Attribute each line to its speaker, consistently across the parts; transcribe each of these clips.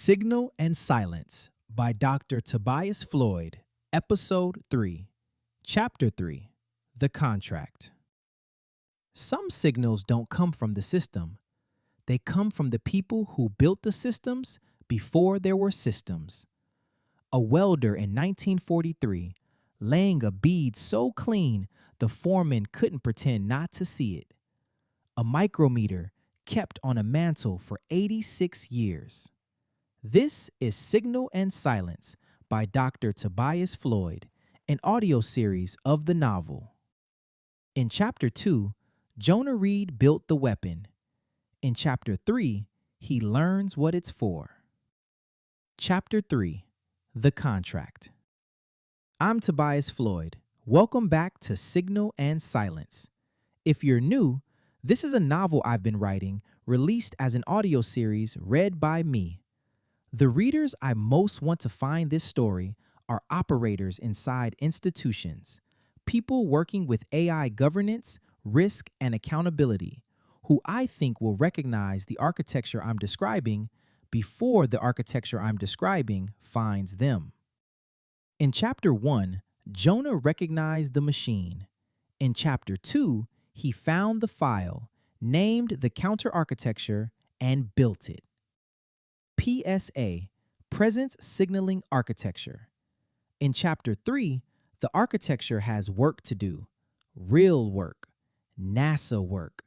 Speaker 1: Signal and Silence by Dr. Tuboise Floyd, Episode 3, Chapter 3, The Contract. Some signals don't come from the system. They come from the people who built the systems before there were systems. A welder in 1943, laying a bead so clean the foreman couldn't pretend not to see it. A micrometer kept on a mantle for 86 years. This is Signal and Silence by Dr. Tuboise Floyd, an audio series of the novel. In Chapter 2, Jonah Reid built the weapon. In Chapter 3, he learns what it's for. Chapter 3, The Contract. I'm Tuboise Floyd. Welcome back to Signal and Silence. If you're new, this is a novel I've been writing, released as an audio series read by me. The readers I most want to find this story are operators inside institutions, people working with AI governance, risk, and accountability, who I think will recognize the architecture I'm describing before the architecture I'm describing finds them. In Chapter 1, Jonah recognized the machine. In Chapter 2, he found the file, named the counter-architecture, and built it. PSA, Presence Signaling Architecture. In Chapter 3, the architecture has work to do, real work, NASA work,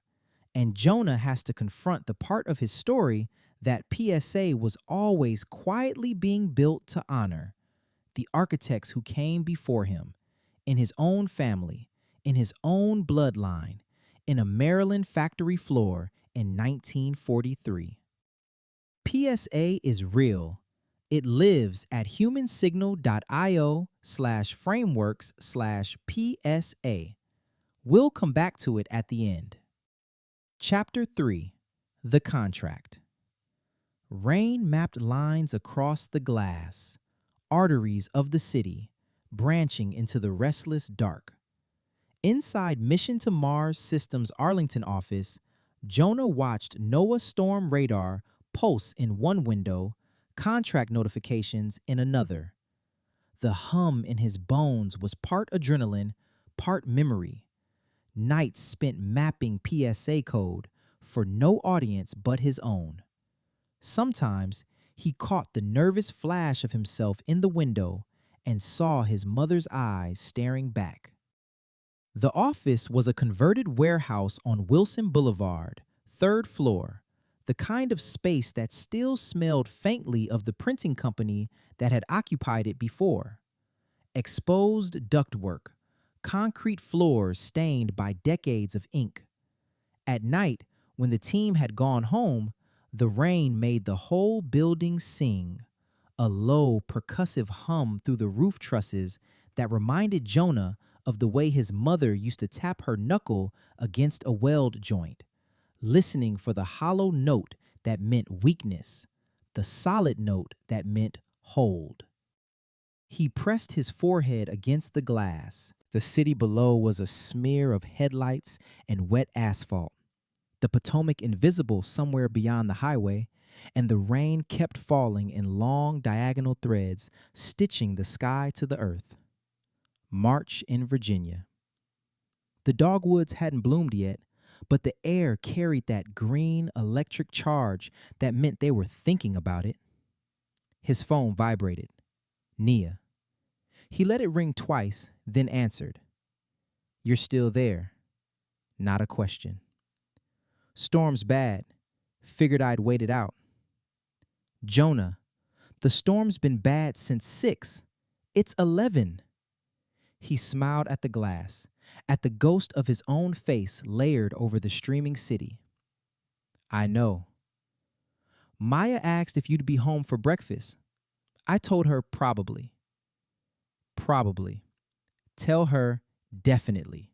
Speaker 1: and Jonah has to confront the part of his story that PSA was always quietly being built to honor, the architects who came before him, in his own family, in his own bloodline, in a Maryland factory floor in 1943. PSA is real. It lives at humansignal.io/frameworks/PSA. We'll come back to it at the end. Chapter 3, The Contract. Rain mapped lines across the glass, arteries of the city, branching into the restless dark. Inside Mission to Mars Systems Arlington office, Jonah watched NOAA storm radar pulse in one window, contract notifications in another. The hum in his bones was part adrenaline, part memory. Nights spent mapping PSA code for no audience but his own. Sometimes he caught the nervous flash of himself in the window and saw his mother's eyes staring back. The office was a converted warehouse on Wilson Boulevard, 3rd floor, the kind of space that still smelled faintly of the printing company that had occupied it before. Exposed ductwork, concrete floors stained by decades of ink. At night, when the team had gone home, the rain made the whole building sing, a low, percussive hum through the roof trusses that reminded Jonah of the way his mother used to tap her knuckle against a weld joint, listening for the hollow note that meant weakness, the solid note that meant hold. He pressed his forehead against the glass. The city below was a smear of headlights and wet asphalt, the Potomac invisible somewhere beyond the highway, and the rain kept falling in long diagonal threads, stitching the sky to the earth. March in Virginia. The dogwoods hadn't bloomed yet, but the air carried that green electric charge that meant they were thinking about it. His phone vibrated. Nia. He let it ring twice, then answered. "You're still there." Not a question. "Storm's bad. Figured I'd wait it out." "Jonah, the storm's been bad since 6. It's 11. He smiled at the glass, at the ghost of his own face layered over the streaming city. "I know." "Maya asked if you'd be home for breakfast. I told her probably." "Probably. Tell her definitely."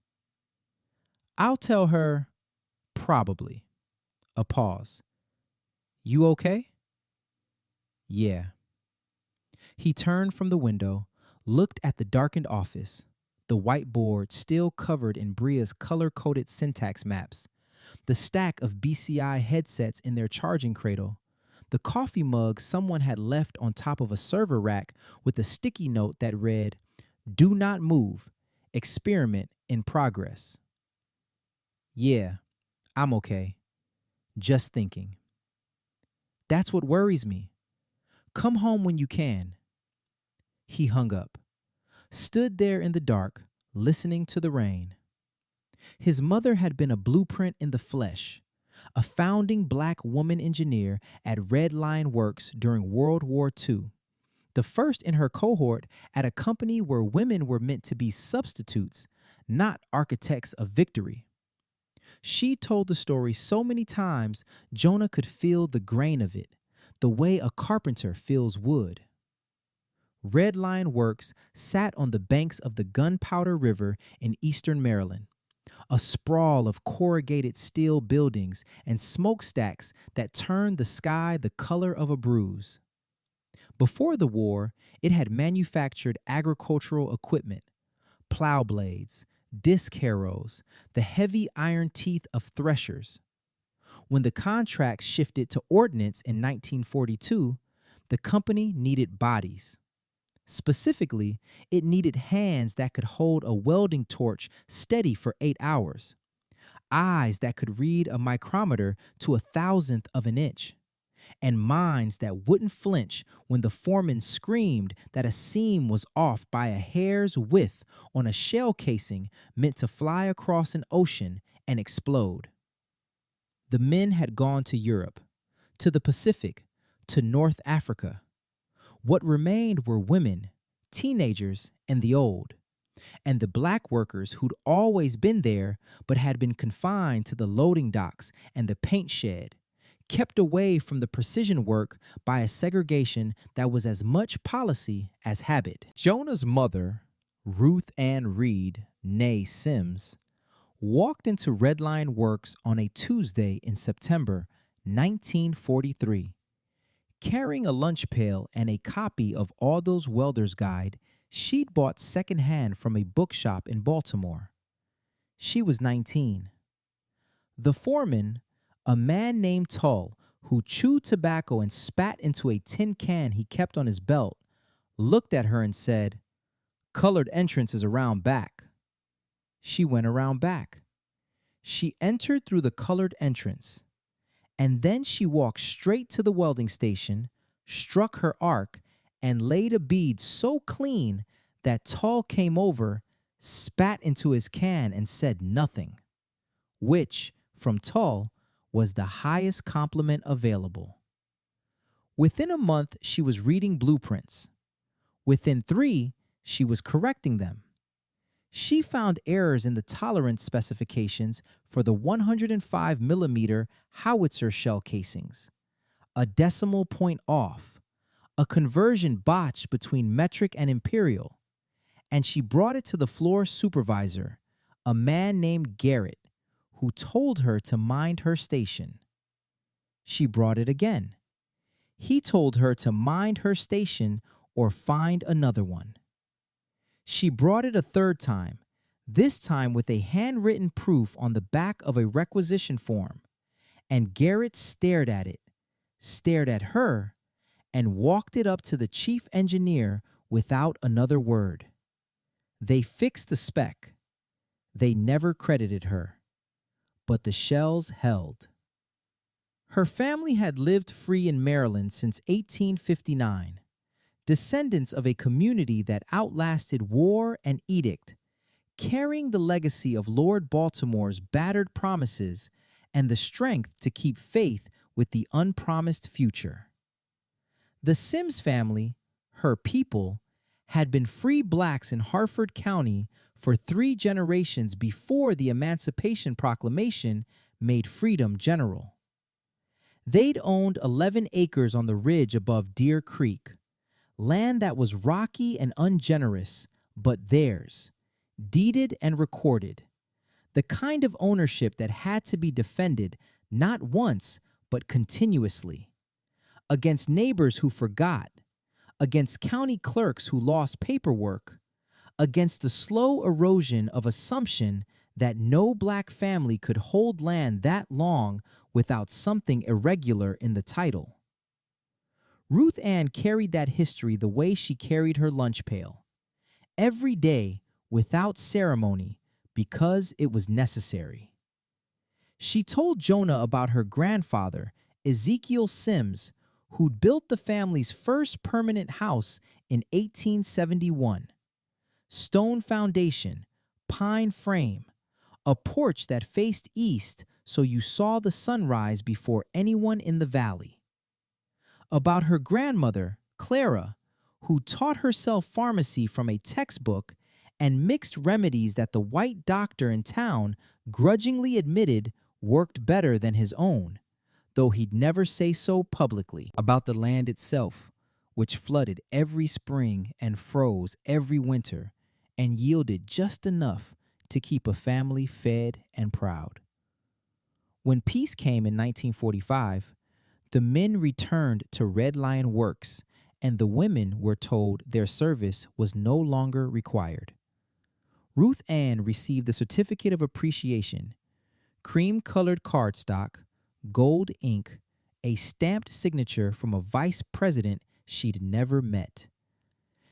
Speaker 1: "I'll tell her probably." A pause. "You okay?" "Yeah." He turned from the window, looked at the darkened office, the whiteboard still covered in Bria's color-coded syntax maps, the stack of BCI headsets in their charging cradle, the coffee mug someone had left on top of a server rack with a sticky note that read, "Do not move. Experiment in progress." Yeah, I'm okay. Just thinking. That's what worries me. Come home when you can. He hung up, stood there in the dark, listening to the rain. His mother had been a blueprint in the flesh, a founding black woman engineer at Red Line Works during World War II, the first in her cohort at a company where women were meant to be substitutes, not architects of victory. She told the story so many times, Jonah could feel the grain of it, the way a carpenter feels wood. Red Line Works sat on the banks of the Gunpowder River in eastern Maryland, a sprawl of corrugated steel buildings and smokestacks that turned the sky the color of a bruise. Before the war, it had manufactured agricultural equipment, plow blades, disc harrows, the heavy iron teeth of threshers. When the contracts shifted to ordnance in 1942, the company needed bodies. Specifically, it needed hands that could hold a welding torch steady for 8 hours, eyes that could read a micrometer to a thousandth of an inch, and minds that wouldn't flinch when the foreman screamed that a seam was off by a hair's width on a shell casing meant to fly across an ocean and explode. The men had gone to Europe, to the Pacific, to North Africa. What remained were women, teenagers, and the old, and the black workers who'd always been there but had been confined to the loading docks and the paint shed, kept away from the precision work by a segregation that was as much policy as habit. Jonah's mother, Ruth Anne Reid, née Sims, walked into Red Line Works on a Tuesday in September 1943. Carrying a lunch pail and a copy of Audels Welders' Guide she'd bought secondhand from a bookshop in Baltimore. She was 19. The foreman, a man named Tull, who chewed tobacco and spat into a tin can he kept on his belt, looked at her and said, "Colored entrance is around back." She went around back. She entered through the colored entrance. And then she walked straight to the welding station, struck her arc, and laid a bead so clean that Tull came over, spat into his can, and said nothing, which, from Tull, was the highest compliment available. Within a month, she was reading blueprints. Within 3, she was correcting them. She found errors in the tolerance specifications for the 105 millimeter howitzer shell casings, a decimal point off, a conversion botch between metric and imperial, and she brought it to the floor supervisor, a man named Garrett, who told her to mind her station. She brought it again. He told her to mind her station or find another one. She brought it a third time, this time with a handwritten proof on the back of a requisition form, and Garrett stared at it, stared at her, and walked it up to the chief engineer without another word. They fixed the spec. They never credited her, but the shells held. Her family had lived free in Maryland since 1859. Descendants of a community that outlasted war and edict, carrying the legacy of Lord Baltimore's battered promises and the strength to keep faith with the unpromised future. The Sims family, her people, had been free blacks in Harford County for 3 generations before the Emancipation Proclamation made freedom general. They'd owned 11 acres on the ridge above Deer Creek, land that was rocky and ungenerous, but theirs, deeded and recorded, the kind of ownership that had to be defended not once, but continuously, against neighbors who forgot, against county clerks who lost paperwork, against the slow erosion of assumption that no black family could hold land that long without something irregular in the title. Ruth Ann carried that history the way she carried her lunch pail. Every day, without ceremony, because it was necessary. She told Jonah about her grandfather, Ezekiel Sims, who'd built the family's first permanent house in 1871. Stone foundation, pine frame, a porch that faced east so you saw the sunrise before anyone in the valley. About her grandmother, Clara, who taught herself pharmacy from a textbook and mixed remedies that the white doctor in town grudgingly admitted worked better than his own, though he'd never say so publicly. About the land itself, which flooded every spring and froze every winter and yielded just enough to keep a family fed and proud. When peace came in 1945, the men returned to Red Lion Works, and the women were told their service was no longer required. Ruth Ann received the Certificate of Appreciation, cream-colored cardstock, gold ink, a stamped signature from a vice president she'd never met.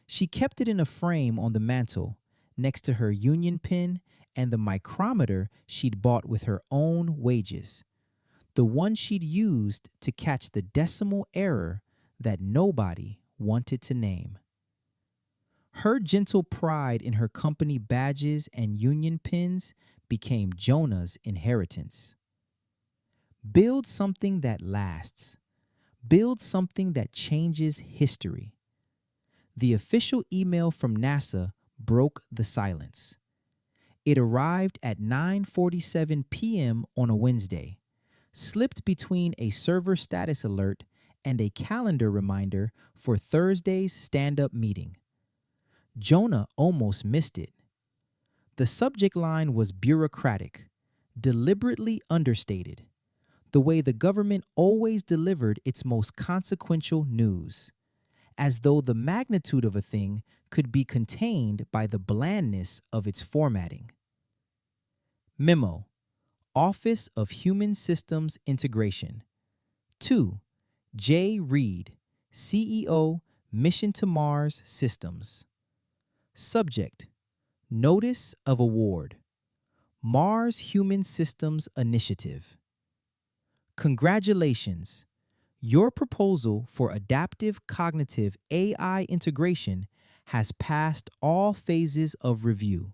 Speaker 1: She kept it in a frame on the mantel, next to her union pin and the micrometer she'd bought with her own wages, the one she'd used to catch the decimal error that nobody wanted to name. Her gentle pride in her company badges and union pins became Jonah's inheritance. Build something that lasts. Build something that changes history. The official email from NASA broke the silence. It arrived at 9:47 p.m. on a Wednesday, slipped between a server status alert and a calendar reminder for Thursday's stand-up meeting. Jonah almost missed it. The subject line was bureaucratic, deliberately understated, the way the government always delivered its most consequential news, as though the magnitude of a thing could be contained by the blandness of its formatting. Memo: Office of Human Systems Integration. To J. Reid, CEO, Mission to Mars Systems. Subject: Notice of Award. Mars Human Systems Initiative. Congratulations! Your proposal for adaptive cognitive AI integration has passed all phases of review.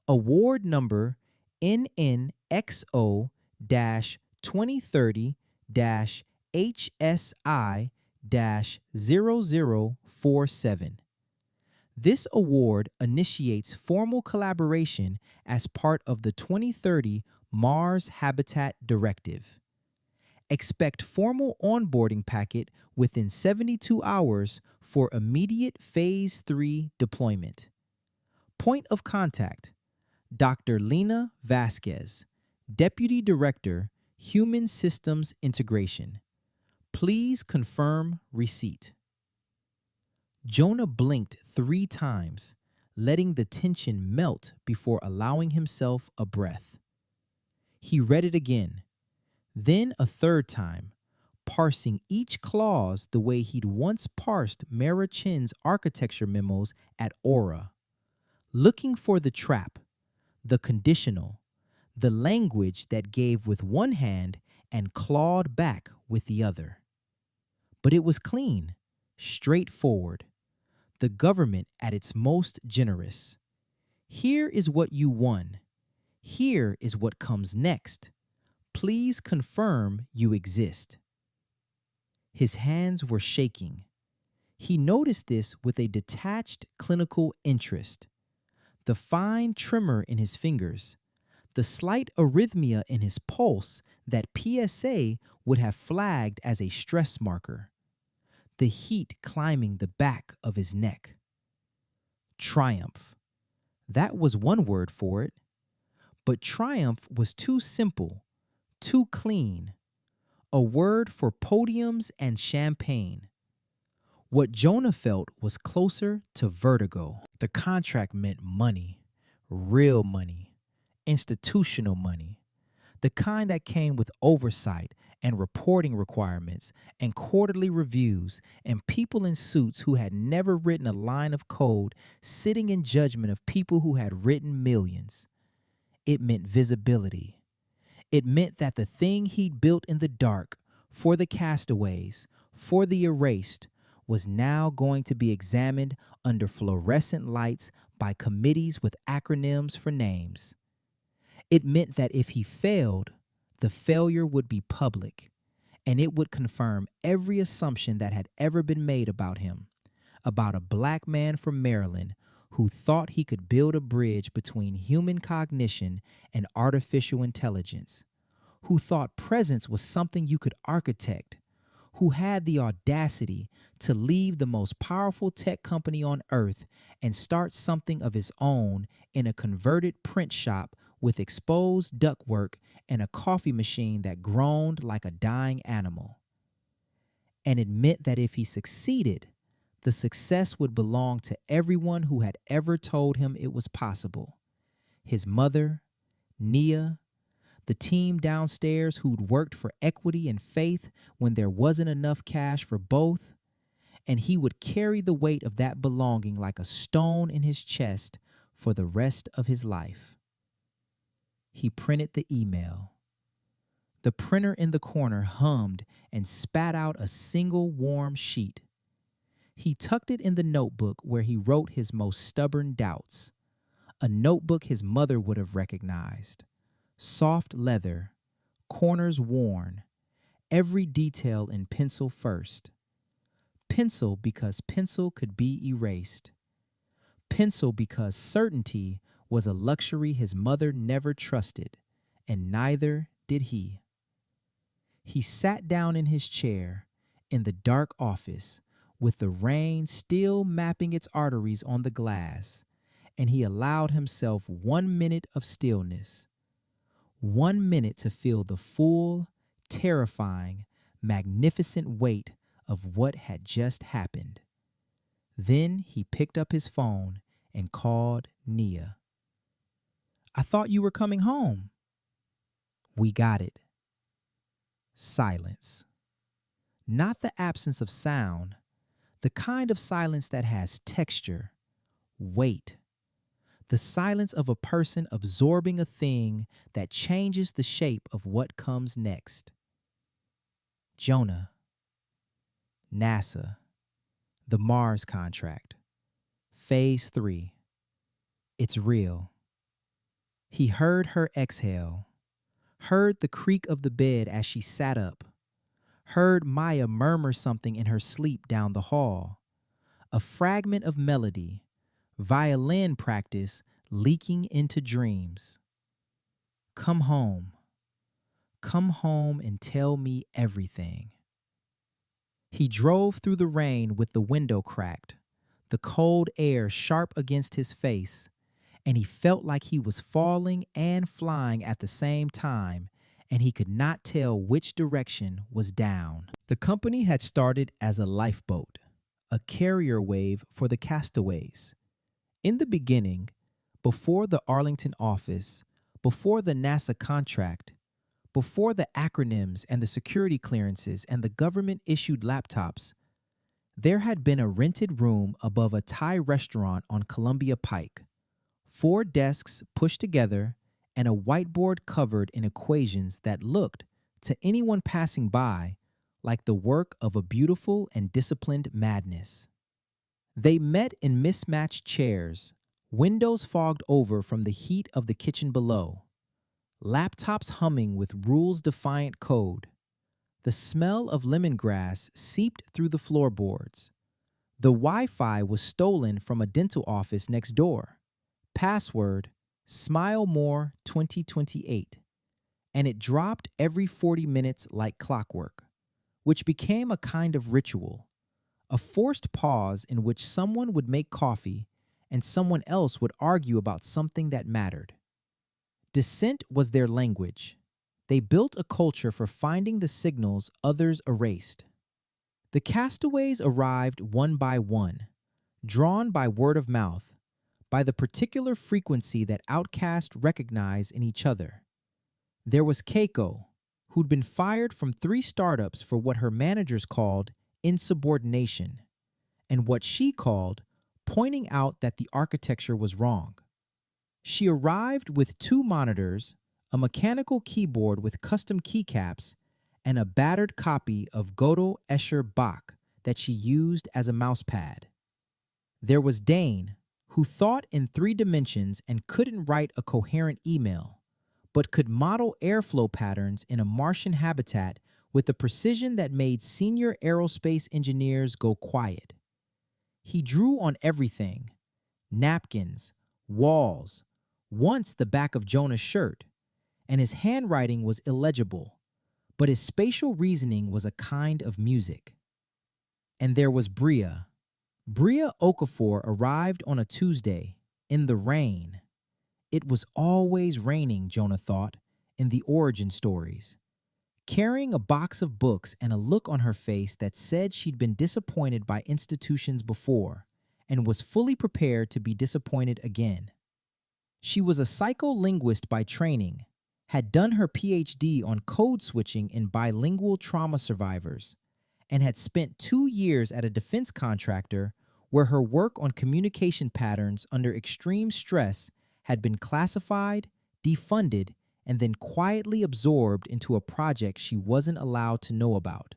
Speaker 1: Award number NNXO-2030-HSI-0047. This award initiates formal collaboration as part of the 2030 Mars Habitat Directive. Expect formal onboarding packet within 72 hours for immediate Phase 3 deployment. Point of contact: Dr. Lena Vasquez, Deputy Director, Human Systems Integration. Please confirm receipt. Jonah blinked 3 times, letting the tension melt before allowing himself a breath. He read it again, then a 3rd time, parsing each clause the way he'd once parsed Mara Chin's architecture memos at Aura, looking for the trap, the conditional, the language that gave with one hand and clawed back with the other. But it was clean, straightforward, the government at its most generous. Here is what you won. Here is what comes next. Please confirm you exist. His hands were shaking. He noticed this with a detached clinical interest. The fine tremor in his fingers, the slight arrhythmia in his pulse that PSA would have flagged as a stress marker, the heat climbing the back of his neck. Triumph. That was one word for it. But triumph was too simple, too clean, a word for podiums and champagne. What Jonah felt was closer to vertigo. The contract meant money, real money, institutional money, the kind that came with oversight and reporting requirements and quarterly reviews and people in suits who had never written a line of code sitting in judgment of people who had written millions. It meant visibility. It meant that the thing he'd built in the dark for the castaways, for the erased, was now going to be examined under fluorescent lights by committees with acronyms for names. It meant that if he failed, the failure would be public, and it would confirm every assumption that had ever been made about him, about a black man from Maryland who thought he could build a bridge between human cognition and artificial intelligence, who thought presence was something you could architect, who had the audacity to leave the most powerful tech company on earth and start something of his own in a converted print shop with exposed ductwork and a coffee machine that groaned like a dying animal. And it meant that if he succeeded, the success would belong to everyone who had ever told him it was possible. His mother, Nia, the team downstairs who'd worked for equity and faith when there wasn't enough cash for both, and he would carry the weight of that belonging like a stone in his chest for the rest of his life. He printed the email. The printer in the corner hummed and spat out a single warm sheet. He tucked it in the notebook where he wrote his most stubborn doubts, a notebook his mother would have recognized. Soft leather, corners worn, every detail in pencil first. Pencil because pencil could be erased. Pencil because certainty was a luxury his mother never trusted, and neither did he. He sat down in his chair in the dark office with the rain still mapping its arteries on the glass, and he allowed himself 1 minute of stillness. 1 minute to feel the full, terrifying, magnificent weight of what had just happened. Then he picked up his phone and called Nia. "I thought you were coming home." "We got it." Silence. Not the absence of sound, the kind of silence that has texture, weight. The silence of a person absorbing a thing that changes the shape of what comes next. Jonah. NASA. The Mars contract. Phase 3. It's real. He heard her exhale, heard the creak of the bed as she sat up, heard Maya murmur something in her sleep down the hall, a fragment of melody, violin practice leaking into dreams. Come home. Come home and tell me everything. He drove through the rain with the window cracked, the cold air sharp against his face, and he felt like he was falling and flying at the same time, and he could not tell which direction was down. The company had started as a lifeboat, a carrier wave for the castaways. In the beginning, before the Arlington office, before the NASA contract, before the acronyms and the security clearances and the government-issued laptops, there had been a rented room above a Thai restaurant on Columbia Pike, 4 desks pushed together and a whiteboard covered in equations that looked, to anyone passing by, like the work of a beautiful and disciplined madness. They met in mismatched chairs, windows fogged over from the heat of the kitchen below, laptops humming with rules-defiant code. The smell of lemongrass seeped through the floorboards. The Wi-Fi was stolen from a dental office next door. Password, Smile More 2028. And it dropped every 40 minutes like clockwork, which became a kind of ritual, a forced pause in which someone would make coffee and someone else would argue about something that mattered. Dissent was their language. They built a culture for finding the signals others erased. The castaways arrived one by one, drawn by word of mouth, by the particular frequency that outcasts recognize in each other. There was Keiko, who'd been fired from 3 startups for what her managers called insubordination, and what she called pointing out that the architecture was wrong. She arrived with 2 monitors, a mechanical keyboard with custom keycaps, and a battered copy of Godel Escher Bach that she used as a mousepad. There was Dane, who thought in 3 dimensions and couldn't write a coherent email, but could model airflow patterns in a Martian habitat with a precision that made senior aerospace engineers go quiet. He drew on everything: napkins, walls, once the back of Jonah's shirt, and his handwriting was illegible, but his spatial reasoning was a kind of music. And there was Bria. Bria Okafor arrived on a Tuesday, in the rain. It was always raining, Jonah thought, in the origin stories. Carrying a box of books and a look on her face that said she'd been disappointed by institutions before and was fully prepared to be disappointed again. She was a psycholinguist by training, had done her PhD on code switching in bilingual trauma survivors, and had spent 2 years at a defense contractor where her work on communication patterns under extreme stress had been classified, defunded, and then quietly absorbed into a project she wasn't allowed to know about.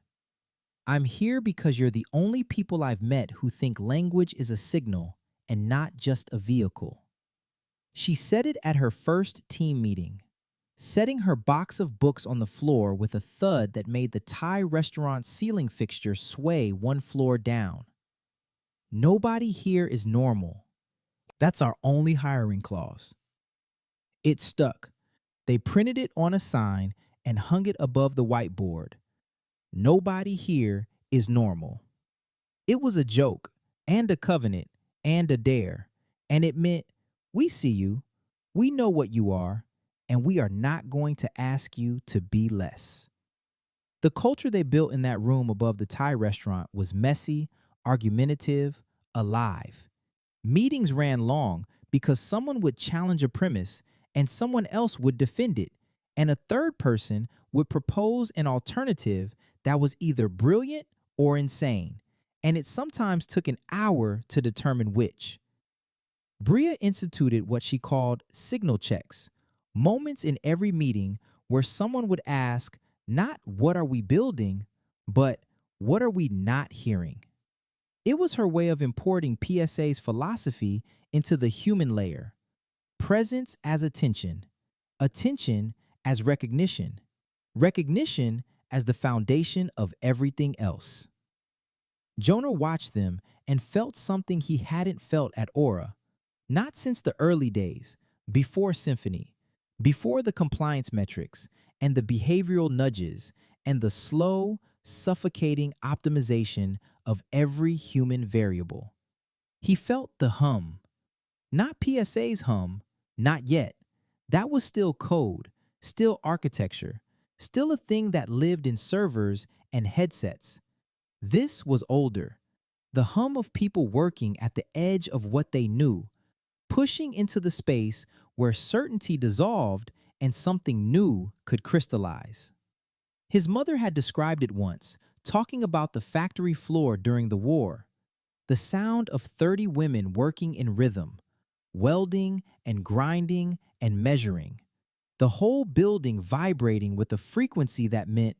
Speaker 1: "I'm here because you're the only people I've met who think language is a signal and not just a vehicle." She said it at her first team meeting, setting her box of books on the floor with a thud that made the Thai restaurant ceiling fixture sway 1 floor down. "Nobody here is normal. That's our only hiring clause." It stuck. They printed it on a sign and hung it above the whiteboard. "Nobody here is normal." It was a joke and a covenant and a dare, and it meant, we see you, we know what you are, and we are not going to ask you to be less. The culture they built in that room above the Thai restaurant was messy, argumentative, alive. Meetings ran long because someone would challenge a premise and someone else would defend it, and a third person would propose an alternative that was either brilliant or insane, and it sometimes took an hour to determine which. Bria instituted what she called signal checks, moments in every meeting where someone would ask, not "what are we building?" but "what are we not hearing?" It was her way of importing PSA's philosophy into the human layer. Presence as attention, attention as recognition, recognition as the foundation of everything else. Jonah watched them and felt something he hadn't felt at Aura, not since the early days, before Symphony, before the compliance metrics and the behavioral nudges and the slow, suffocating optimization of every human variable. He felt the hum. Not PSA's hum, not yet. That was still code, still architecture, still a thing that lived in servers and headsets. This was older. The hum of people working at the edge of what they knew, pushing into the space where certainty dissolved and something new could crystallize. His mother had described it once, talking about the factory floor during the war. The sound of 30 women working in rhythm, welding and grinding and measuring. The whole building vibrating with a frequency that meant,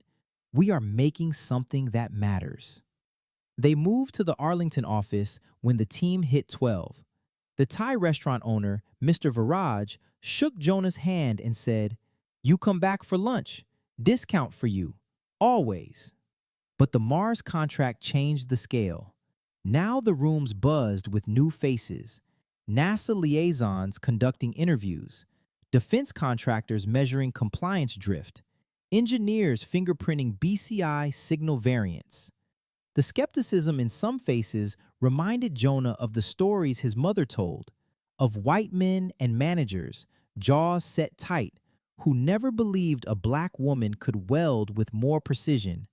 Speaker 1: we are making something that matters. They moved to the Arlington office when the team hit 12. The Thai restaurant owner, Mr. Viraj, shook Jonah's hand and said, "You come back for lunch. Discount for you. Always." But the Mars contract changed the scale. Now the rooms buzzed with new faces, NASA liaisons conducting interviews, defense contractors measuring compliance drift, engineers fingerprinting BCI signal variants. The skepticism in some faces reminded Jonah of the stories his mother told, of white men and managers, jaws set tight, who never believed a black woman could weld with more precision,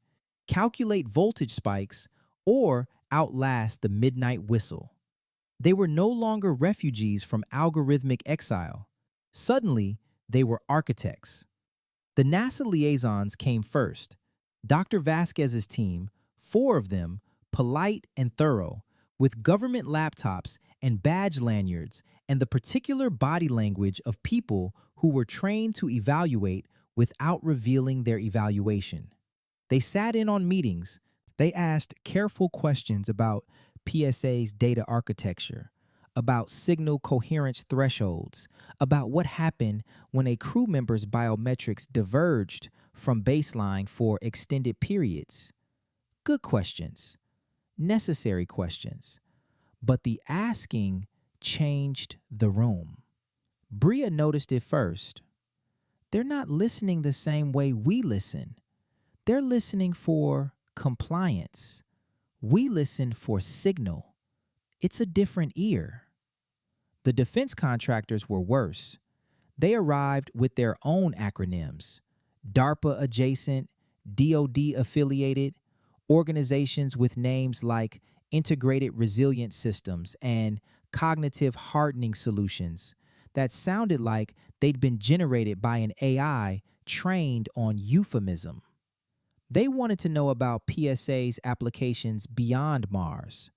Speaker 1: calculate voltage spikes, or outlast the midnight whistle. They were no longer refugees from algorithmic exile. Suddenly, they were architects. The NASA liaisons came first. Dr. Vasquez's team, 4 of them, polite and thorough, with government laptops and badge lanyards and the particular body language of people who were trained to evaluate without revealing their evaluation. They sat in on meetings. They asked careful questions about PSA's data architecture, about signal coherence thresholds, about what happened when a crew member's biometrics diverged from baseline for extended periods. Good questions, necessary questions, but the asking changed the room. Bria noticed it first. They're not listening the same way we listen. They're listening for compliance. We listen for signal. It's a different ear. The defense contractors were worse. They arrived with their own acronyms: DARPA adjacent, DoD affiliated, organizations with names like Integrated Resilient Systems and Cognitive Hardening Solutions that sounded like they'd been generated by an AI trained on euphemism. They wanted to know about PSA's applications beyond Mars.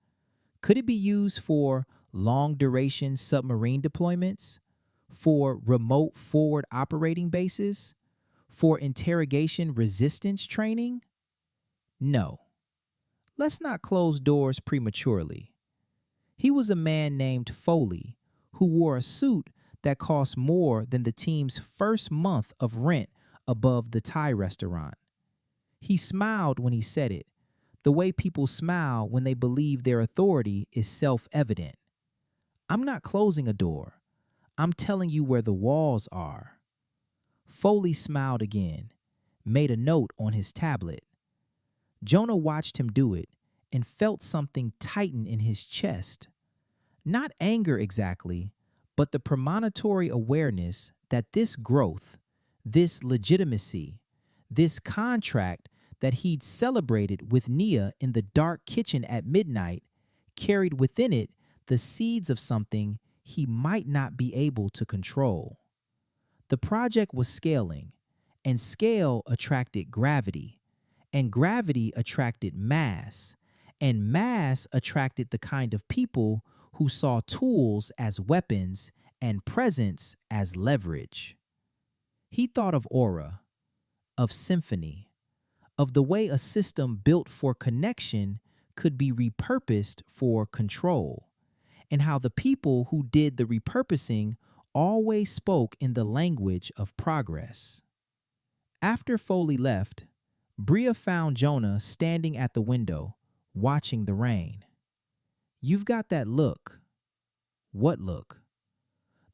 Speaker 1: Could it be used for long-duration submarine deployments, for remote forward operating bases, for interrogation resistance training? No. Let's not close doors prematurely. He was a man named Foley who wore a suit that cost more than the team's first month of rent above the Thai restaurant. He smiled when he said it, the way people smile when they believe their authority is self-evident. I'm not closing a door. I'm telling you where the walls are. Foley smiled again, made a note on his tablet. Jonah watched him do it and felt something tighten in his chest. Not anger exactly, but the premonitory awareness that this growth, this legitimacy, this contract that he'd celebrated with Nia in the dark kitchen at midnight carried within it the seeds of something he might not be able to control. The project was scaling, and scale attracted gravity, and gravity attracted mass, and mass attracted the kind of people who saw tools as weapons and presence as leverage. He thought of aura, of symphony, of the way a system built for connection could be repurposed for control, and how the people who did the repurposing always spoke in the language of progress. After Foley left, Bria found Jonah standing at the window, watching the rain. You've got that look. What look?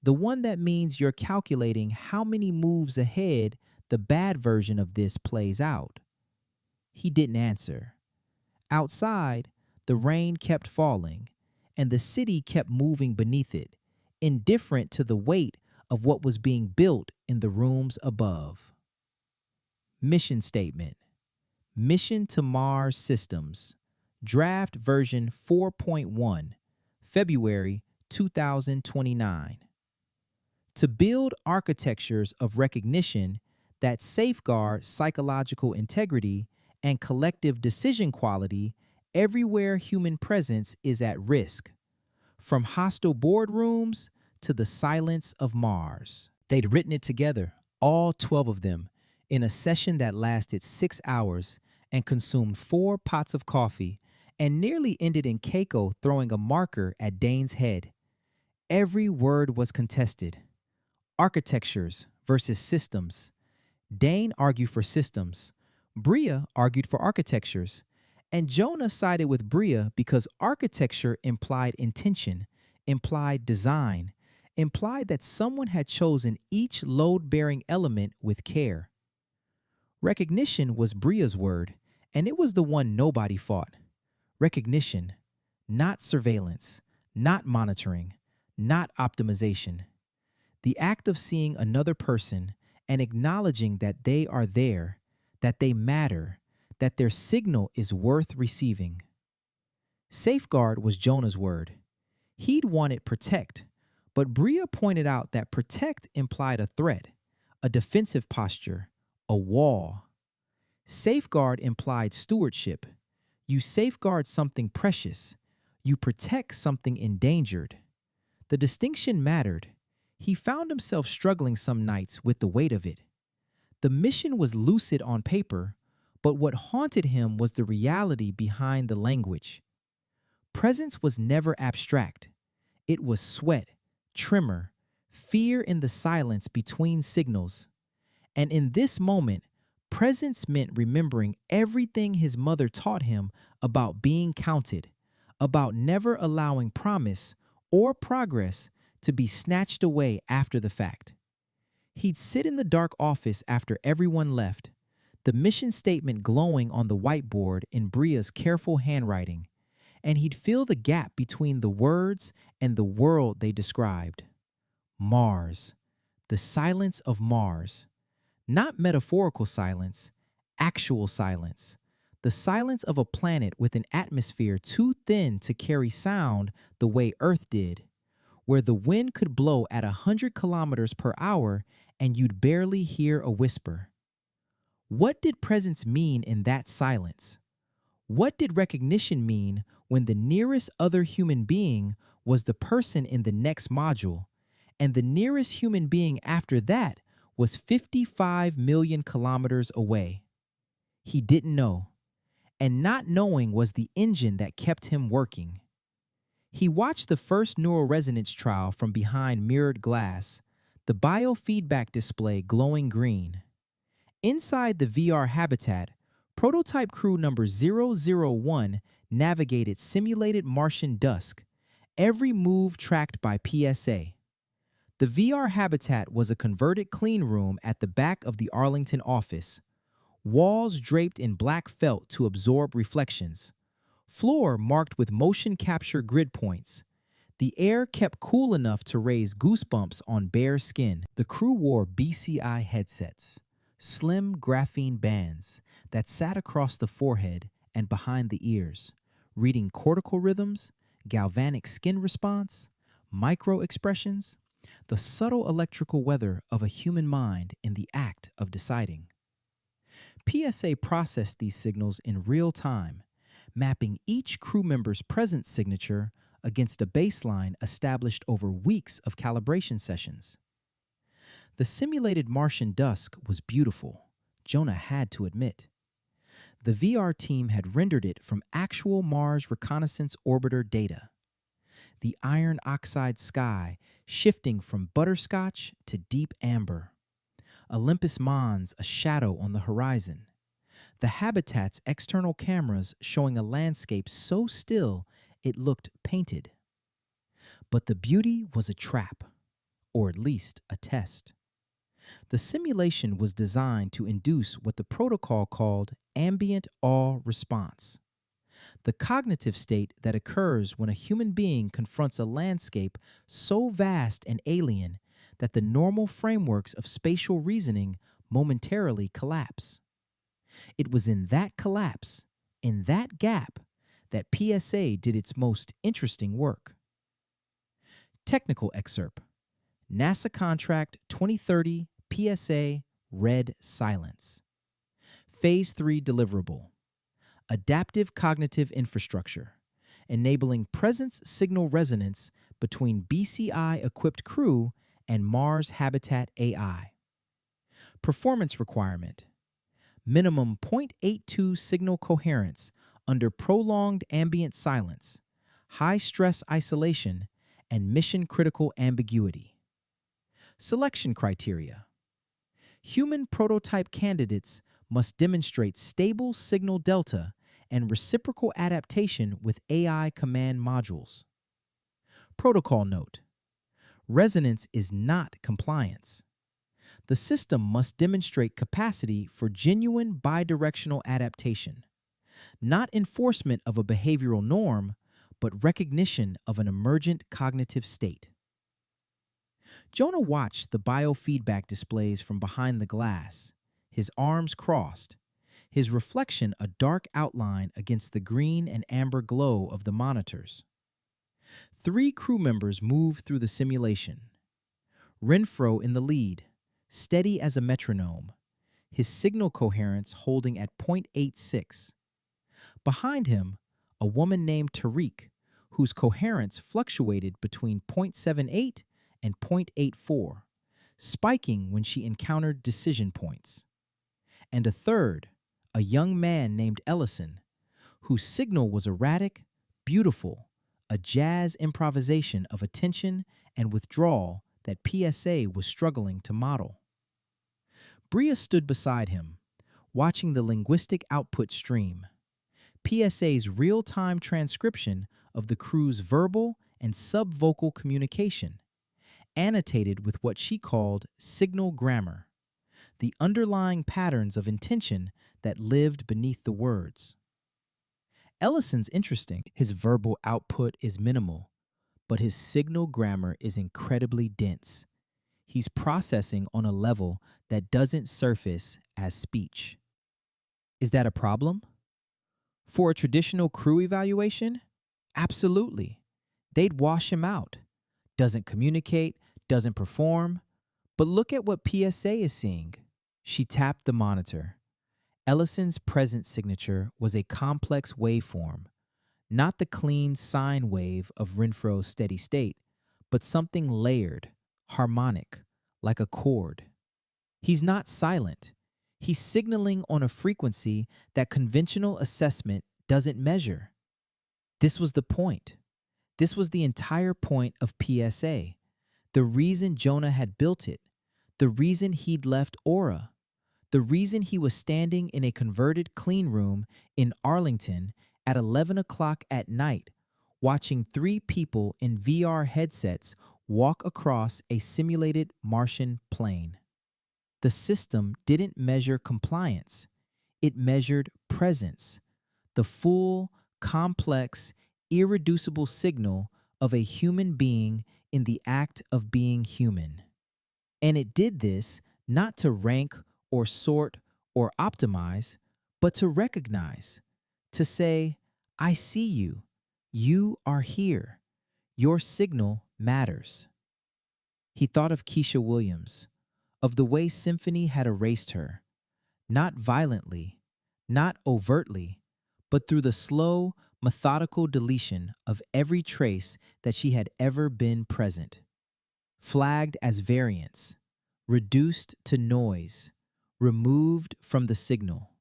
Speaker 1: The one that means you're calculating how many moves ahead the bad version of this plays out. He didn't answer. Outside, the rain kept falling, and the city kept moving beneath it, indifferent to the weight of what was being built in the rooms above. Mission statement. Mission to Mars Systems. Draft version 4.1, February 2029. To build architectures of recognition that safeguard psychological integrity and collective decision quality everywhere human presence is at risk, from hostile boardrooms to the silence of Mars. They'd written it together, all 12 of them, in a session that lasted 6 hours and consumed 4 pots of coffee, and nearly ended in Keiko throwing a marker at Dane's head. Every word was contested. Architectures versus systems. Dane argued for systems. Bria argued for architectures. And Jonah sided with Bria because architecture implied intention, implied design, implied that someone had chosen each load-bearing element with care. Recognition was Bria's word, and it was the one nobody fought. Recognition, not surveillance, not monitoring, not optimization. The act of seeing another person and acknowledging that they are there, that they matter, that their signal is worth receiving. Safeguard was Jonah's word. He'd wanted protect, but Bria pointed out that protect implied a threat, a defensive posture, a wall. Safeguard implied stewardship. You safeguard something precious. You protect something endangered. The distinction mattered. He found himself struggling some nights with the weight of it. The mission was lucid on paper, but what haunted him was the reality behind the language. Presence was never abstract. It was sweat, tremor, fear in the silence between signals. And in this moment, presence meant remembering everything his mother taught him about being counted, about never allowing promise or progress to be snatched away after the fact. He'd sit in the dark office after everyone left, the mission statement glowing on the whiteboard in Bria's careful handwriting, and he'd feel the gap between the words and the world they described. Mars, the silence of Mars. Not metaphorical silence, actual silence. The silence of a planet with an atmosphere too thin to carry sound the way Earth did, where the wind could blow at 100 kilometers per hour and you'd barely hear a whisper. What did presence mean in that silence? What did recognition mean when the nearest other human being was the person in the next module, and the nearest human being after that was 55 million kilometers away? He didn't know, and not knowing was the engine that kept him working. He watched the first neural resonance trial from behind mirrored glass, the biofeedback display glowing green. Inside the VR habitat, prototype crew number 001 navigated simulated Martian dusk, every move tracked by PSA. The VR habitat was a converted clean room at the back of the Arlington office, walls draped in black felt to absorb reflections, floor marked with motion capture grid points. The air kept cool enough to raise goosebumps on bare skin. The crew wore BCI headsets, slim graphene bands that sat across the forehead and behind the ears, reading cortical rhythms, galvanic skin response, micro expressions, the subtle electrical weather of a human mind in the act of deciding. PSA processed these signals in real time, mapping each crew member's presence signature against a baseline established over weeks of calibration sessions. The simulated Martian dusk was beautiful, Jonah had to admit. The VR team had rendered it from actual Mars Reconnaissance Orbiter data. The iron oxide sky shifting from butterscotch to deep amber. Olympus Mons a shadow on the horizon. The habitat's external cameras showing a landscape so still it looked painted. But the beauty was a trap, or at least a test. The simulation was designed to induce what the protocol called ambient awe response, the cognitive state that occurs when a human being confronts a landscape so vast and alien that the normal frameworks of spatial reasoning momentarily collapse. It was in that collapse, in that gap, that PSA did its most interesting work. Technical excerpt. NASA Contract 2030 PSA Red Silence. Phase 3 deliverable. Adaptive cognitive infrastructure, enabling presence signal resonance between BCI-equipped crew and Mars Habitat AI. Performance requirement. Minimum 0.82 signal coherence under prolonged ambient silence, high stress isolation, and mission-critical ambiguity. Selection criteria. Human prototype candidates must demonstrate stable signal delta and reciprocal adaptation with AI command modules. Protocol note. Resonance is not compliance. The system must demonstrate capacity for genuine bidirectional adaptation, not enforcement of a behavioral norm, but recognition of an emergent cognitive state. Jonah watched the biofeedback displays from behind the glass, his arms crossed, his reflection a dark outline against the green and amber glow of the monitors. 3 crew members moved through the simulation. Renfro in the lead, steady as a metronome, his signal coherence holding at 0.86. Behind him, a woman named Tariq, whose coherence fluctuated between 0.78 and 0.84, spiking when she encountered decision points. And a third, a young man named Ellison, whose signal was erratic, beautiful, a jazz improvisation of attention and withdrawal that PSA was struggling to model. Bria stood beside him, watching the linguistic output stream. PSA's real-time transcription of the crew's verbal and subvocal communication, annotated with what she called signal grammar, the underlying patterns of intention that lived beneath the words. Ellison's interesting. His verbal output is minimal, but his signal grammar is incredibly dense. He's processing on a level that doesn't surface as speech. Is that a problem? For a traditional crew evaluation? Absolutely. They'd wash him out. Doesn't communicate, doesn't perform. But look at what PSA is seeing. She tapped the monitor. Ellison's present signature was a complex waveform, not the clean sine wave of Renfro's steady state, but something layered, harmonic, like a chord. He's not silent. He's signaling on a frequency that conventional assessment doesn't measure. This was the point. This was the entire point of PSA, the reason Jonah had built it, the reason he'd left Aura, the reason he was standing in a converted clean room in Arlington at 11 o'clock at night, watching 3 people in VR headsets walk across a simulated Martian plain. The system didn't measure compliance. It measured presence, the full, complex, irreducible signal of a human being in the act of being human. And it did this not to rank or sort or optimize, but to recognize, to say, I see you. You are here. Your signal matters. He thought of Keisha Williams, of the way symphony had erased her, not violently, not overtly, but through the slow, methodical deletion of every trace that she had ever been present, flagged as variance, reduced to noise, removed from the signal.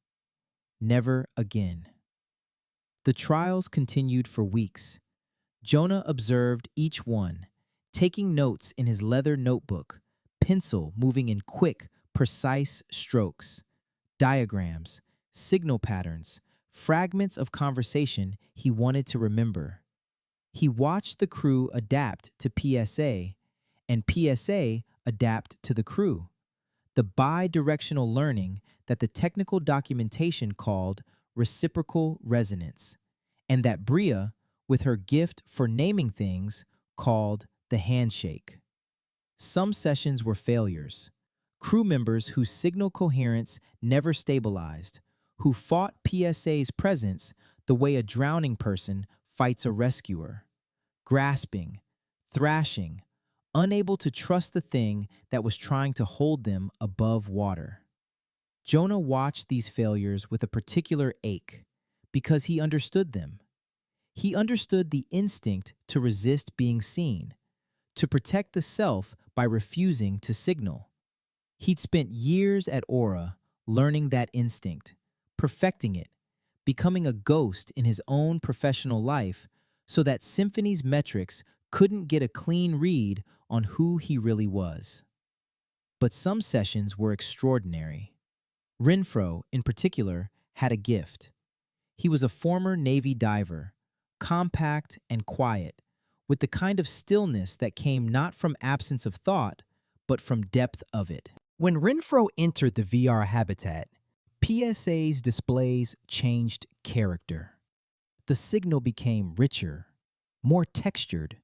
Speaker 1: Never again. The trials continued for weeks. Jonah observed each one, taking notes in his leather notebook, pencil moving in quick, precise strokes, diagrams, signal patterns, fragments of conversation he wanted to remember. He watched the crew adapt to PSA, and PSA adapt to the crew. The bi-directional learning that the technical documentation called reciprocal resonance, and that Bria, with her gift for naming things, called the handshake. Some sessions were failures. Crew members whose signal coherence never stabilized, who fought PSA's presence the way a drowning person fights a rescuer, grasping, thrashing, unable to trust the thing that was trying to hold them above water. Jonah watched these failures with a particular ache because he understood them. He understood the instinct to resist being seen, to protect the self by refusing to signal. He'd spent years at Aura learning that instinct, perfecting it, becoming a ghost in his own professional life so that Symphony's metrics couldn't get a clean read on who he really was. But some sessions were extraordinary. Renfro, in particular, had a gift. He was a former Navy diver, compact and quiet, with the kind of stillness that came not from absence of thought, but from depth of it. When Renfro entered the VR habitat, PSA's displays changed character. The signal became richer, more textured,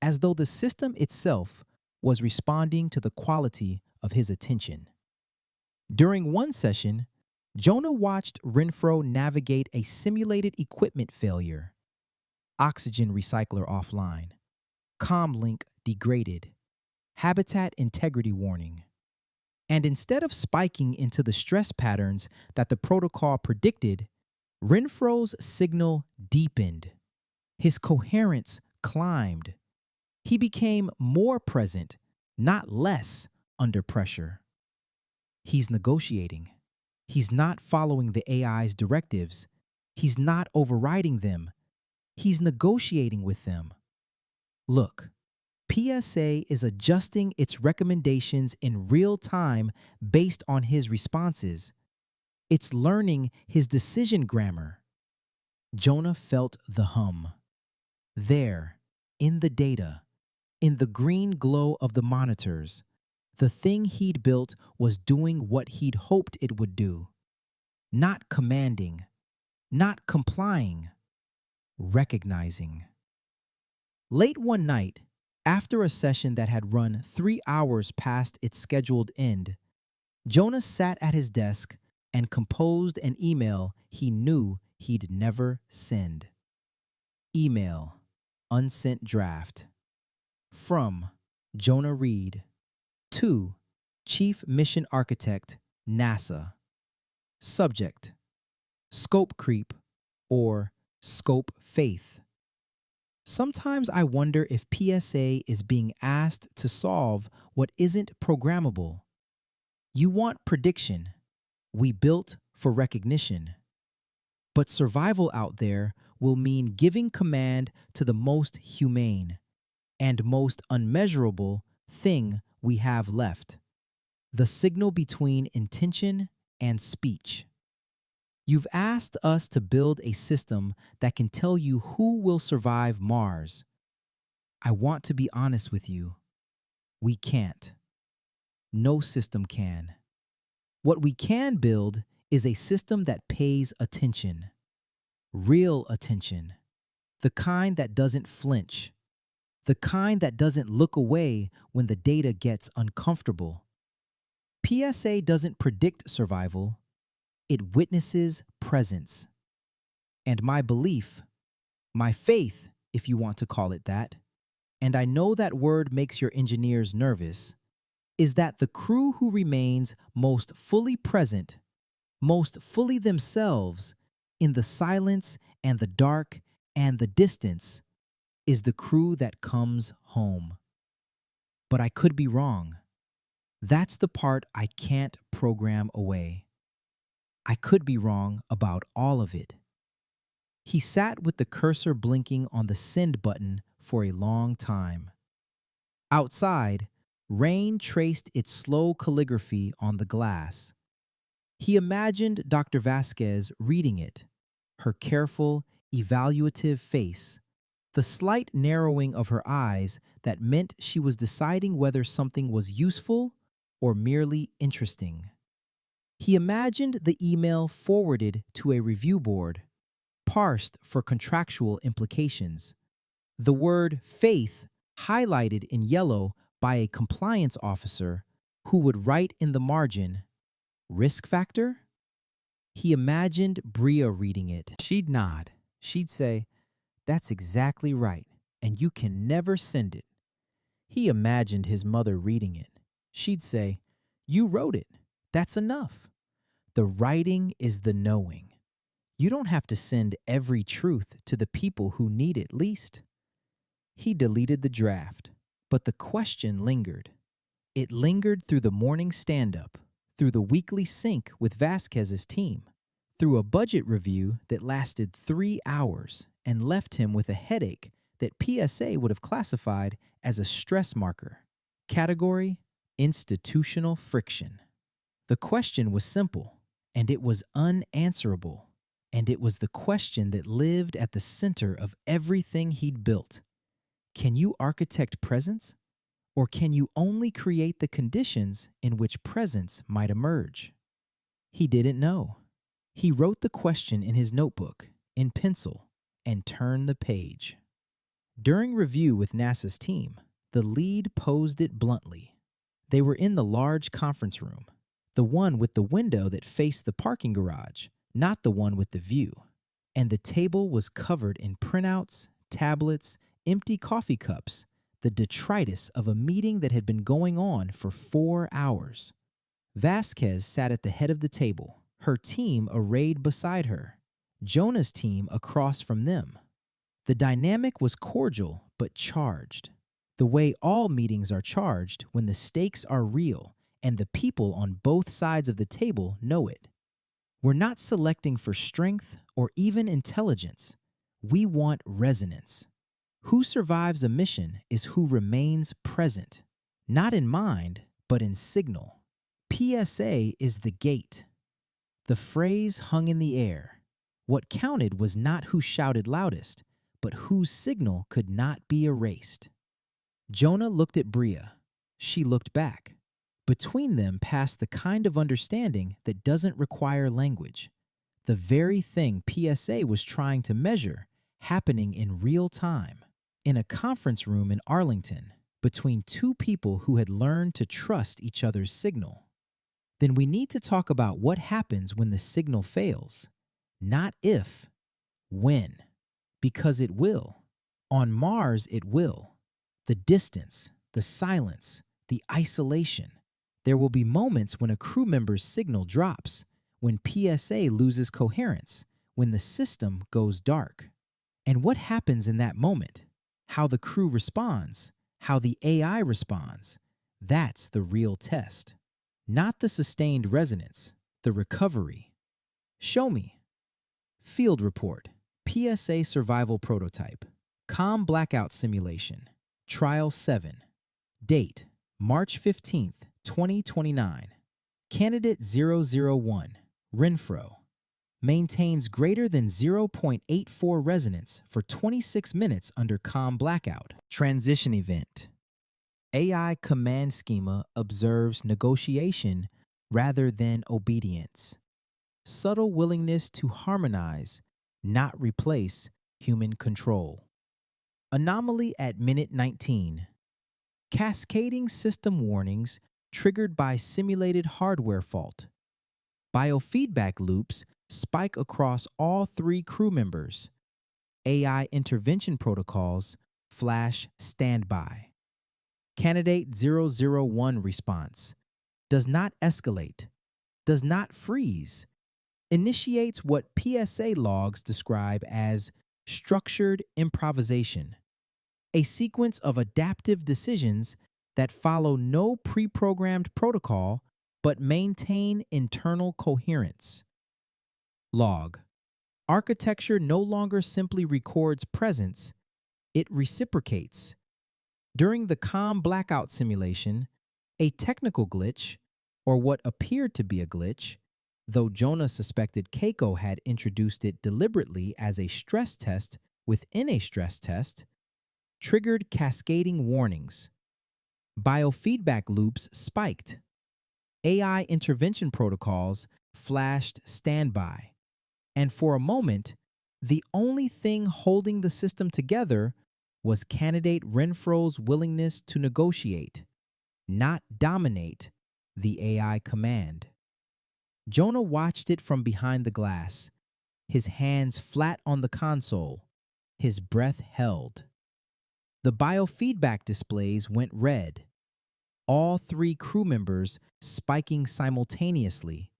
Speaker 1: as though the system itself was responding to the quality of his attention. During one session, Jonah watched Renfro navigate a simulated equipment failure. Oxygen recycler offline. Comm link degraded. Habitat integrity warning. And instead of spiking into the stress patterns that the protocol predicted, Renfro's signal deepened. His coherence climbed. He became more present, not less, under pressure. He's negotiating. He's not following the AI's directives. He's not overriding them. He's negotiating with them. Look, PSA is adjusting its recommendations in real time based on his responses. It's learning his decision grammar. Jonah felt the hum. There, in the data, in the green glow of the monitors, the thing he'd built was doing what he'd hoped it would do. Not commanding, not complying, recognizing. Late one night, after a session that had run 3 hours past its scheduled end, Jonah sat at his desk and composed an email he knew he'd never send. Email, unsent draft. From Jonah Reid to Chief Mission Architect, NASA. Subject, scope creep or scope faith. Sometimes I wonder if PSA is being asked to solve what isn't programmable. You want prediction. We built for recognition. But survival out there will mean giving command to the most humane and most unmeasurable thing we have left, the signal between intention and speech. You've asked us to build a system that can tell you who will survive Mars. I want to be honest with you. We can't. No system can. What we can build is a system that pays attention. Real attention. The kind that doesn't flinch. The kind that doesn't look away when the data gets uncomfortable. PSA doesn't predict survival. It witnesses presence. And my belief, my faith, if you want to call it that, and I know that word makes your engineers nervous, is that the crew who remains most fully present, most fully themselves, in the silence and the dark and the distance, is the crew that comes home. But I could be wrong. That's the part I can't program away. I could be wrong about all of it. He sat with the cursor blinking on the send button for a long time. Outside, rain traced its slow calligraphy on the glass. He imagined Dr. Vasquez reading it, her careful, evaluative face, the slight narrowing of her eyes that meant she was deciding whether something was useful or merely interesting. He imagined the email forwarded to a review board, parsed for contractual implications. The word faith highlighted in yellow by a compliance officer who would write in the margin, risk factor? He imagined Bria reading it. She'd nod. She'd say, "That's exactly right, and you can never send it." He imagined his mother reading it. She'd say, "You wrote it. That's enough." The writing is the knowing. You don't have to send every truth to the people who need it least. He deleted the draft, but the question lingered. It lingered through the morning stand-up, through the weekly sync with Vasquez's team, through a budget review that lasted 3 hours and left him with a headache that PSA would have classified as a stress marker. Category: institutional friction. The question was simple, and it was unanswerable, and it was the question that lived at the center of everything he'd built. Can you architect presence, or can you only create the conditions in which presence might emerge? He didn't know. He wrote the question in his notebook, in pencil, and turned the page. During review with NASA's team, the lead posed it bluntly. They were in the large conference room, the one with the window that faced the parking garage, not the one with the view. And the table was covered in printouts, tablets, empty coffee cups, the detritus of a meeting that had been going on for 4 hours. Vasquez sat at the head of the table, her team arrayed beside her, Jonah's team across from them. The dynamic was cordial but charged, the way all meetings are charged when the stakes are real and the people on both sides of the table know it. We're not selecting for strength or even intelligence. We want resonance. Who survives a mission is who remains present, not in mind, but in signal. PSA is the gate. The phrase hung in the air. What counted was not who shouted loudest, but whose signal could not be erased. Jonah looked at Bria. She looked back. Between them passed the kind of understanding that doesn't require language. The very thing PSA was trying to measure happening in real time, in a conference room in Arlington, between two people who had learned to trust each other's signal. Then we need to talk about what happens when the signal fails. Not if, when. Because it will. On Mars, it will. The distance, the silence, the isolation. There will be moments when a crew member's signal drops, when PSA loses coherence, when the system goes dark. And what happens in that moment? How the crew responds, how the AI responds, that's the real test. Not the sustained resonance, the recovery. Show me. Field report. PSA survival prototype. COM blackout simulation. Trial 7. Date: March 15th, 2029. Candidate 001. Renfro. Maintains greater than 0.84 resonance for 26 minutes under COM blackout. Transition event. AI command schema observes negotiation rather than obedience. Subtle willingness to harmonize, not replace, human control. Anomaly at minute 19. Cascading system warnings triggered by simulated hardware fault. Biofeedback loops spike across all 3 crew members. AI intervention protocols flash standby. Candidate 001 response. Does not escalate. Does not freeze. Initiates what PSA logs describe as structured improvisation, a sequence of adaptive decisions that follow no pre-programmed protocol but maintain internal coherence. Log. Architecture no longer simply records presence, it reciprocates. During the COM blackout simulation, a technical glitch, or what appeared to be a glitch, though Jonah suspected Keiko had introduced it deliberately as a stress test within a stress test, triggered cascading warnings. Biofeedback loops spiked. AI intervention protocols flashed standby. And for a moment, the only thing holding the system together was candidate Renfro's willingness to negotiate, not dominate, the AI command. Jonah watched it from behind the glass, his hands flat on the console, his breath held. The biofeedback displays went red, all 3 crew members spiking simultaneously,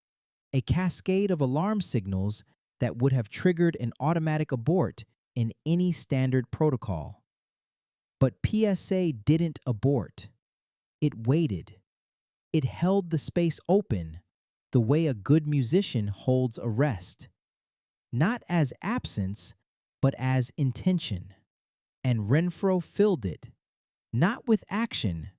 Speaker 1: a cascade of alarm signals that would have triggered an automatic abort in any standard protocol. But PSA didn't abort. It waited. It held the space open, the way a good musician holds a rest, not as absence, but as intention. And Renfro filled it, not with action,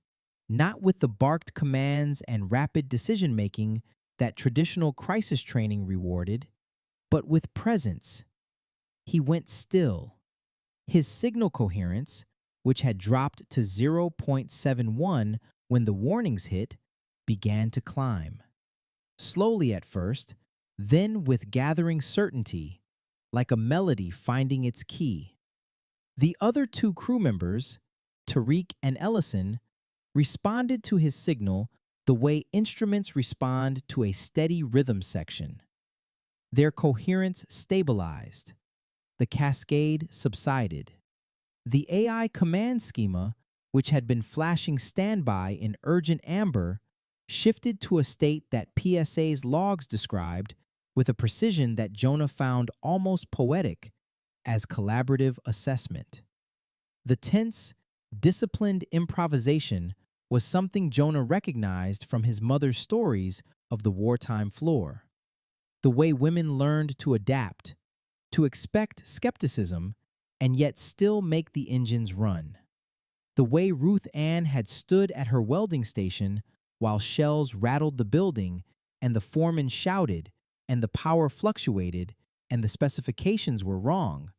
Speaker 1: not with the barked commands and rapid decision-making that traditional crisis training rewarded, but with presence. He went still. His signal coherence, which had dropped to 0.71 when the warnings hit, began to climb. Slowly at first, then with gathering certainty, like a melody finding its key. The other 2 crew members, Tariq and Ellison, responded to his signal the way instruments respond to a steady rhythm section. Their coherence stabilized. The cascade subsided. The AI command schema, which had been flashing standby in urgent amber, shifted to a state that PSA's logs described with a precision that Jonah found almost poetic as collaborative assessment. The tense, disciplined improvisation was something Jonah recognized from his mother's stories of the wartime floor. The way women learned to adapt, to expect skepticism, and yet still make the engines run. The way Ruth Anne had stood at her welding station while shells rattled the building and the foreman shouted and the power fluctuated and the specifications were wrong.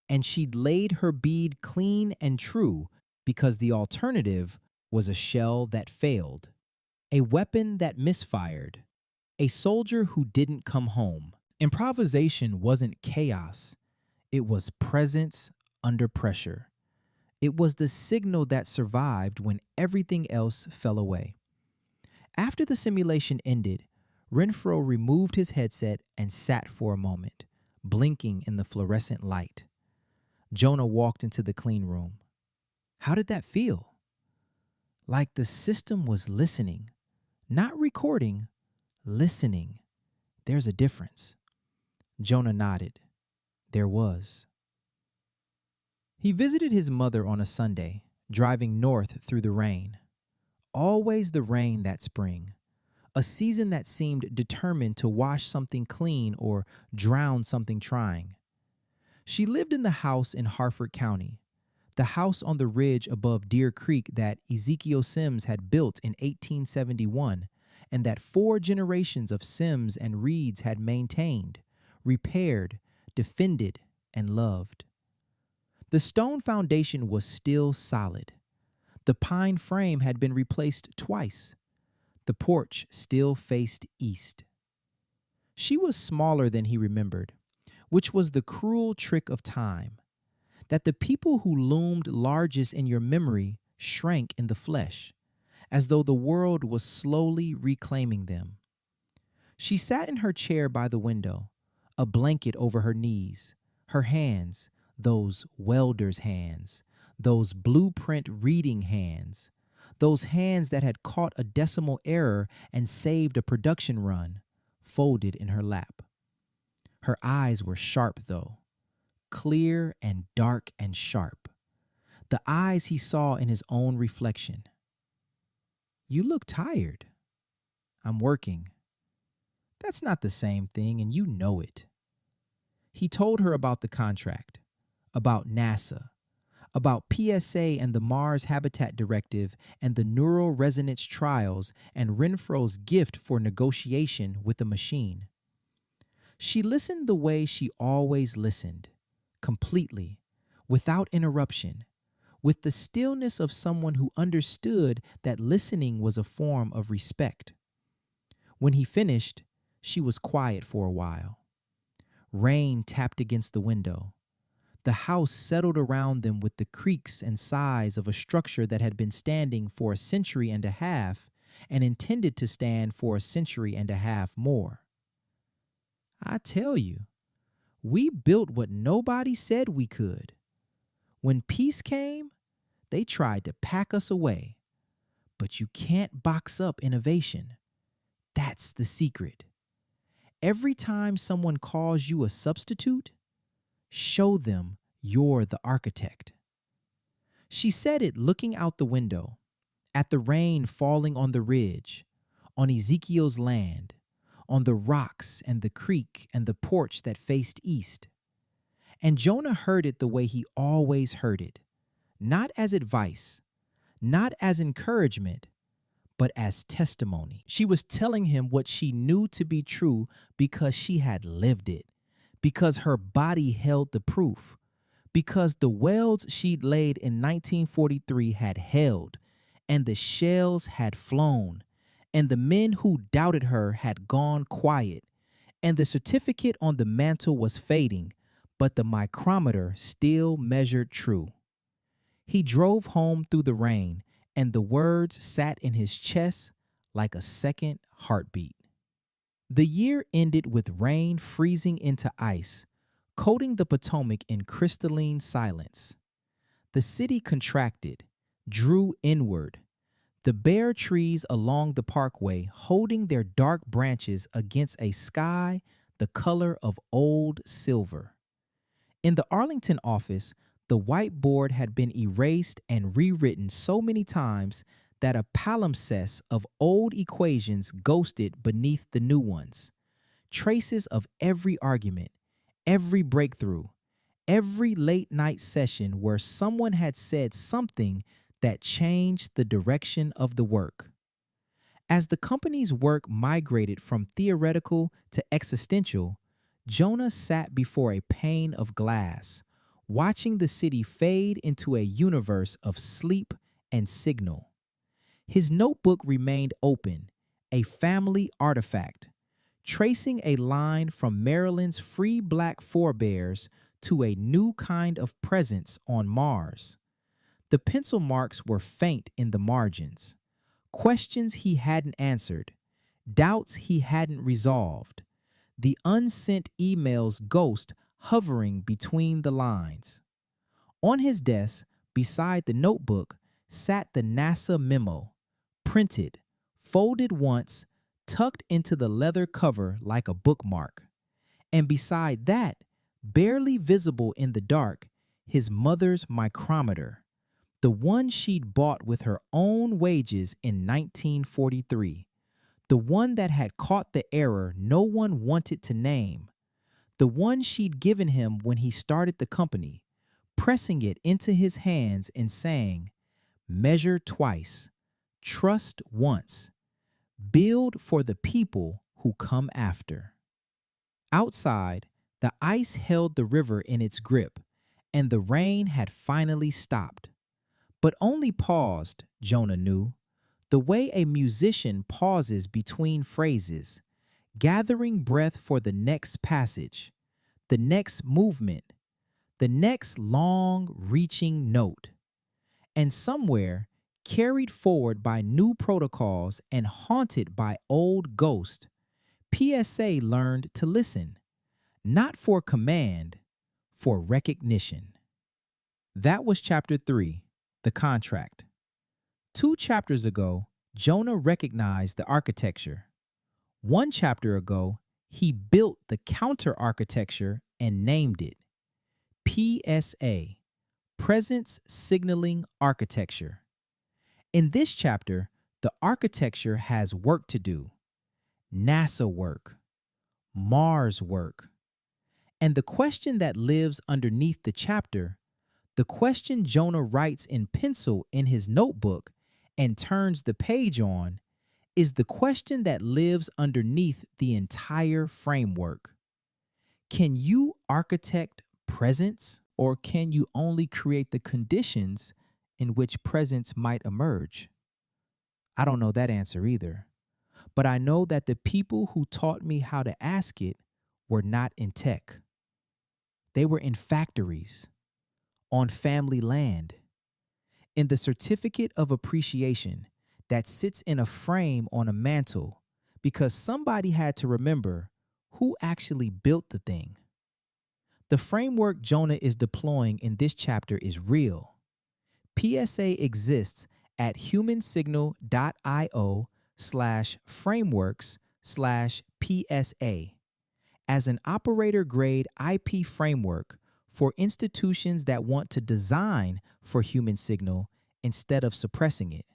Speaker 1: And she'd laid her bead clean and true because the alternative was a shell that failed, a weapon that misfired, a soldier who didn't come home. Improvisation wasn't chaos. It was presence under pressure. It was the signal that survived when everything else fell away. After the simulation ended, Renfro removed his headset and sat for a moment, blinking in the fluorescent light. Jonah walked into the clean room. How did that feel? Like the system was listening, not recording, listening. There's a difference. Jonah nodded. There was. He visited his mother on a Sunday, driving north through the rain. Always the rain that spring, a season that seemed determined to wash something clean or drown something trying. She lived in the house in Harford County, the house on the ridge above Deer Creek that Ezekiel Sims had built in 1871 and that 4 generations of Sims and Reids had maintained, repaired, defended, and loved. The stone foundation was still solid. The pine frame had been replaced twice. The porch still faced east. She was smaller than he remembered, which was the cruel trick of time, that the people who loomed largest in your memory shrank in the flesh, as though the world was slowly reclaiming them. She sat in her chair by the window, a blanket over her knees, her hands, those welder's hands, those blueprint reading hands, those hands that had caught a decimal error and saved a production run, folded in her lap. Her eyes were sharp, though, clear and dark and sharp, the eyes he saw in his own reflection. You look tired. I'm working. That's not the same thing, and you know it. He told her about the contract, about NASA, about PSA and the Mars Habitat Directive and the neural resonance trials and Renfro's gift for negotiation with the machine. She listened the way she always listened, completely, without interruption, with the stillness of someone who understood that listening was a form of respect. When he finished, she was quiet for a while. Rain tapped against the window. The house settled around them with the creaks and sighs of a structure that had been standing for a century and a half and intended to stand for a century and a half more. I tell you, we built what nobody said we could. When peace came, they tried to pack us away. But you can't box up innovation. That's the secret. Every time someone calls you a substitute, show them you're the architect. She said it looking out the window, at the rain falling on the ridge, on Ezekiel's land, on the rocks and the creek and the porch that faced east. And Jonah heard it the way he always heard it, not as advice, not as encouragement, but as testimony. She was telling him what she knew to be true because she had lived it, because her body held the proof, because the welds she'd laid in 1943 had held, and the shells had flown, and the men who doubted her had gone quiet, and the certificate on the mantle was fading, but the micrometer still measured true. He drove home through the rain, and the words sat in his chest like a second heartbeat. The year ended with rain freezing into ice, coating the Potomac in crystalline silence. The city contracted, drew inward. The bare trees along the parkway holding their dark branches against a sky the color of old silver. In the Arlington office, the whiteboard had been erased and rewritten so many times that a palimpsest of old equations ghosted beneath the new ones. Traces of every argument, every breakthrough, every late night session where someone had said something that changed the direction of the work. As the company's work migrated from theoretical to existential, Jonah sat before a pane of glass, watching the city fade into a universe of sleep and signal. His notebook remained open, a family artifact, tracing a line from Maryland's free black forebears to a new kind of presence on Mars. The pencil marks were faint in the margins, questions he hadn't answered, doubts he hadn't resolved, the unsent email's ghost hovering between the lines. On his desk, beside the notebook, sat the NASA memo, printed, folded once, tucked into the leather cover like a bookmark. And beside that, barely visible in the dark, his mother's micrometer, the one she'd bought with her own wages in 1943, the one that had caught the error no one wanted to name, the one she'd given him when he started the company, pressing it into his hands and saying, "Measure twice, trust once, build for the people who come after." Outside, the ice held the river in its grip, and the rain had finally stopped. But only paused, Jonah knew, the way a musician pauses between phrases, gathering breath for the next passage, the next movement, the next long-reaching note. And somewhere, carried forward by new protocols and haunted by old ghosts, PSA learned to listen, not for command, for recognition. That was Chapter 3, The Contract. 2 chapters ago, Jonah recognized the architecture. 1 chapter ago, he built the counter-architecture and named it PSA, Presence Signaling Architecture. In this chapter, the architecture has work to do. NASA work, Mars work. And the question that lives underneath the chapter, the question Jonah writes in pencil in his notebook and turns the page on, is the question that lives underneath the entire framework. Can you architect presence, or can you only create the conditions in which presence might emerge? I don't know that answer either, but I know that the people who taught me how to ask it were not in tech. They were in factories, on family land, in the certificate of appreciation that sits in a frame on a mantle because somebody had to remember who actually built the thing. The framework Jonah is deploying in this chapter is real. PSA exists at humansignal.io/frameworks/PSA as an operator-grade IP framework for institutions that want to design for human signal instead of suppressing it.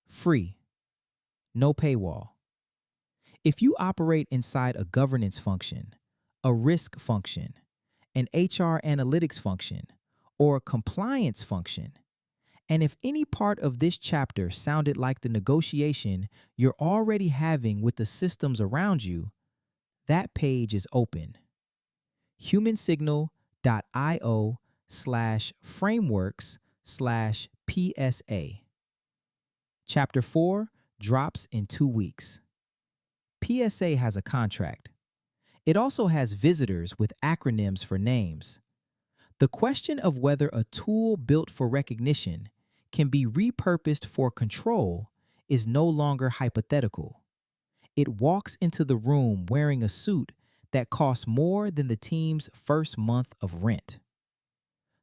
Speaker 1: Free. No paywall. If you operate inside a governance function, a risk function, an HR analytics function, or a compliance function, and if any part of this chapter sounded like the negotiation you're already having with the systems around you, that page is open. humansignal.io/frameworks/PSA. Chapter 4 drops in 2 weeks. PSA has a contract. It also has visitors with acronyms for names. The question of whether a tool built for recognition can be repurposed for control is no longer hypothetical. It walks into the room wearing a suit that costs more than the team's first month of rent.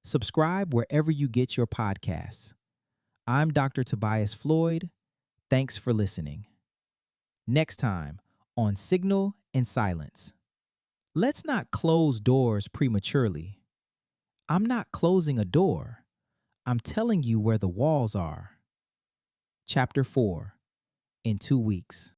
Speaker 1: Subscribe wherever you get your podcasts. I'm Dr. Tuboise Floyd, Thanks for listening. Next time on Signal and Silence. Let's not close doors prematurely. I'm not closing a door. I'm telling you where the walls are. Chapter 4 in 2 weeks.